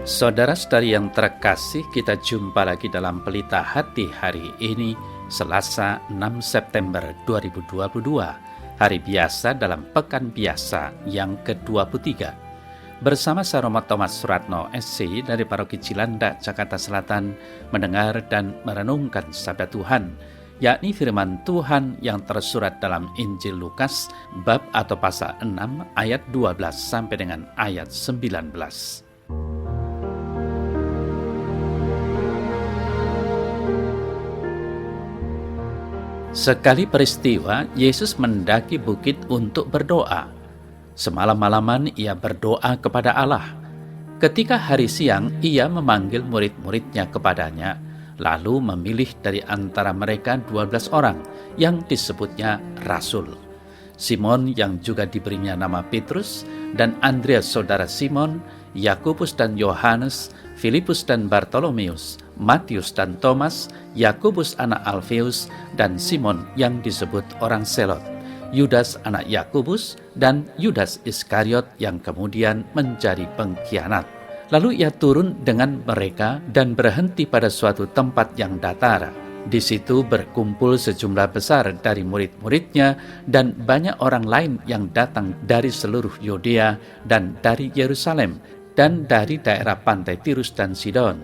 Saudara-saudari yang terkasih, kita jumpa lagi dalam Pelita Hati hari ini, Selasa 6 September 2022, hari biasa dalam Pekan Biasa yang ke-23. Bersama saya Romo Thomas Suratno, SC dari Paroki Cilandak, Jakarta Selatan, mendengar dan merenungkan sabda Tuhan, yakni firman Tuhan yang tersurat dalam Injil Lukas, bab atau pasal 6 ayat 12 sampai dengan ayat 19. Sekali peristiwa, Yesus mendaki bukit untuk berdoa. Semalam-malaman ia berdoa kepada Allah. Ketika hari siang, ia memanggil murid-muridnya kepadanya, lalu memilih dari antara mereka 12 orang yang disebutnya Rasul. Simon yang juga diberinya nama Petrus, dan Andreas saudara Simon, Yakobus dan Yohanes, Filipus dan Bartolomeus, Matius dan Thomas, Yakobus anak Alfeus, dan Simon yang disebut orang Selot, Yudas anak Yakobus, dan Yudas Iskariot yang kemudian menjadi pengkhianat. Lalu ia turun dengan mereka dan berhenti pada suatu tempat yang datar. Di situ berkumpul sejumlah besar dari murid-muridnya dan banyak orang lain yang datang dari seluruh Yudea dan dari Yerusalem dan dari daerah pantai Tirus dan Sidon.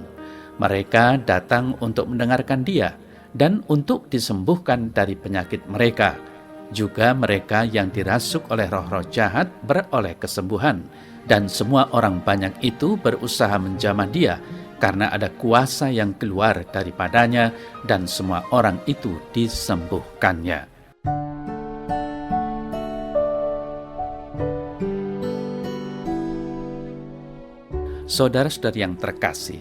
Mereka datang untuk mendengarkan dia dan untuk disembuhkan dari penyakit mereka. Juga mereka yang dirasuk oleh roh-roh jahat beroleh kesembuhan, dan semua orang banyak itu berusaha menjamah dia, karena ada kuasa yang keluar daripadanya, dan semua orang itu disembuhkannya. Saudara-saudari yang terkasih,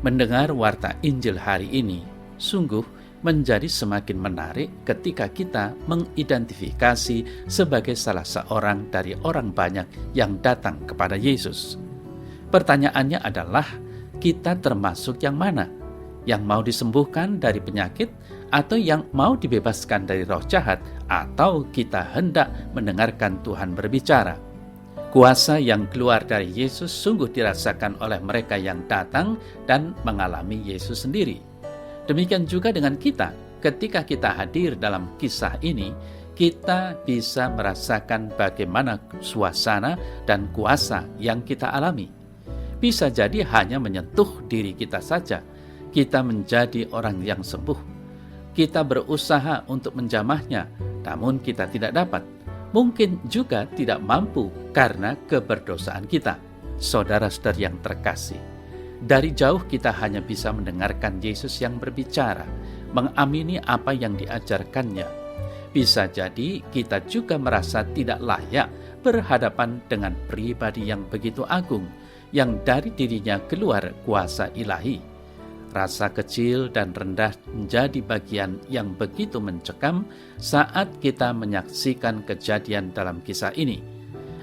mendengar warta Injil hari ini sungguh menjadi semakin menarik ketika kita mengidentifikasi sebagai salah seorang dari orang banyak yang datang kepada Yesus. Pertanyaannya adalah, kita termasuk yang mana? Yang mau disembuhkan dari penyakit, atau yang mau dibebaskan dari roh jahat, atau kita hendak mendengarkan Tuhan berbicara? Kuasa yang keluar dari Yesus sungguh dirasakan oleh mereka yang datang dan mengalami Yesus sendiri. Demikian juga dengan kita, ketika kita hadir dalam kisah ini, kita bisa merasakan bagaimana suasana dan kuasa yang kita alami. Bisa jadi hanya menyentuh diri kita saja, kita menjadi orang yang sembuh. Kita berusaha untuk menjamahnya, namun kita tidak dapat. Mungkin juga tidak mampu karena keberdosaan kita. Saudara-saudari yang terkasih, dari jauh kita hanya bisa mendengarkan Yesus yang berbicara, mengamini apa yang diajarkannya. Bisa jadi kita juga merasa tidak layak berhadapan dengan pribadi yang begitu agung, yang dari dirinya keluar kuasa ilahi. Rasa kecil dan rendah menjadi bagian yang begitu mencekam saat kita menyaksikan kejadian dalam kisah ini.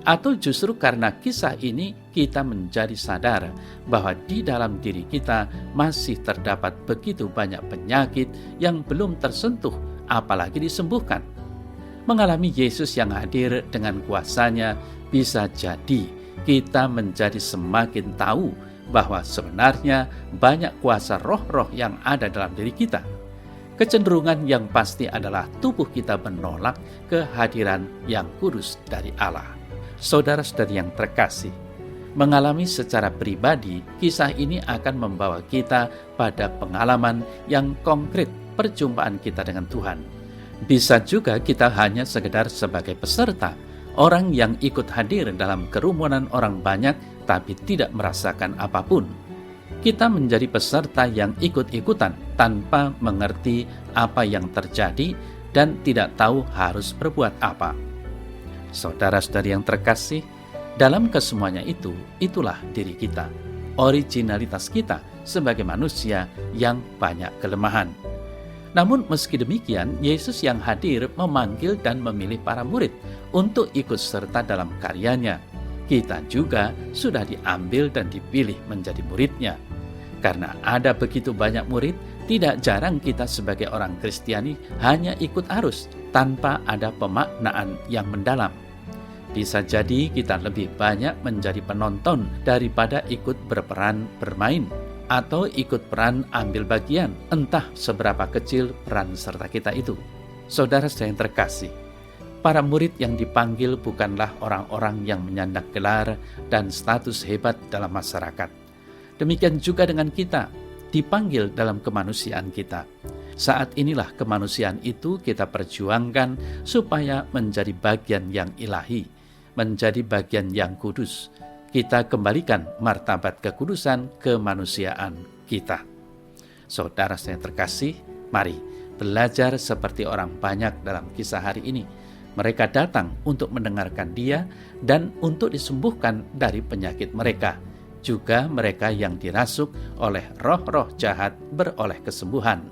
Atau justru karena kisah ini kita menjadi sadar bahwa di dalam diri kita masih terdapat begitu banyak penyakit yang belum tersentuh, apalagi disembuhkan. Mengalami Yesus yang hadir dengan kuasanya, bisa jadi kita menjadi semakin tahu bahwa sebenarnya banyak kuasa roh-roh yang ada dalam diri kita. Kecenderungan yang pasti adalah tubuh kita menolak kehadiran yang kudus dari Allah. Saudara-saudari yang terkasih, mengalami secara pribadi, kisah ini akan membawa kita pada pengalaman yang konkret perjumpaan kita dengan Tuhan. Bisa juga kita hanya sekedar sebagai peserta, orang yang ikut hadir dalam kerumunan orang banyak tapi tidak merasakan apapun. Kita menjadi peserta yang ikut-ikutan tanpa mengerti apa yang terjadi dan tidak tahu harus berbuat apa. Saudara-saudari yang terkasih, dalam kesemuanya itu, itulah diri kita, originalitas kita sebagai manusia yang banyak kelemahan. Namun meski demikian, Yesus yang hadir memanggil dan memilih para murid untuk ikut serta dalam karyanya. Kita juga sudah diambil dan dipilih menjadi muridnya. Karena ada begitu banyak murid, tidak jarang kita sebagai orang Kristiani hanya ikut arus tanpa ada pemaknaan yang mendalam. Bisa jadi kita lebih banyak menjadi penonton daripada ikut berperan bermain atau ikut peran ambil bagian, entah seberapa kecil peran serta kita itu. Saudara yang terkasih, para murid yang dipanggil bukanlah orang-orang yang menyandang gelar dan status hebat dalam masyarakat. Demikian juga dengan kita, dipanggil dalam kemanusiaan kita. Saat inilah kemanusiaan itu kita perjuangkan supaya menjadi bagian yang ilahi, menjadi bagian yang kudus. Kita kembalikan martabat kekudusan kemanusiaan kita. Saudara saya terkasih, mari belajar seperti orang banyak dalam kisah hari ini. Mereka datang untuk mendengarkan Dia dan untuk disembuhkan dari penyakit mereka. Juga mereka yang dirasuk oleh roh-roh jahat beroleh kesembuhan.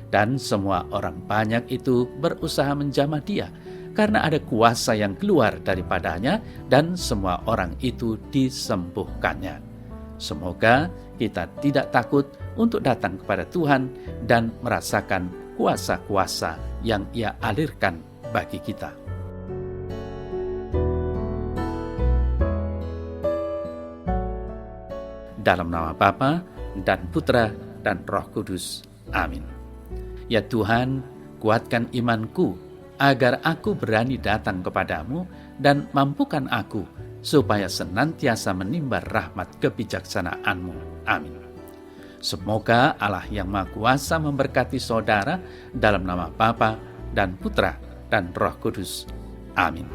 Dan semua orang banyak itu berusaha menjamah Dia, karena ada kuasa yang keluar daripadanya dan semua orang itu disembuhkannya. Semoga kita tidak takut untuk datang kepada Tuhan dan merasakan kuasa-kuasa yang Ia alirkan bagi kita. Dalam nama Bapa dan Putra dan Roh Kudus. Amin. Ya Tuhan, kuatkan imanku agar aku berani datang kepadamu dan mampukan aku supaya senantiasa menimba rahmat kebijaksanaan-Mu. Amin. Semoga Allah yang Maha Kuasa memberkati saudara dalam nama Bapa dan Putra dan Roh Kudus. Amin.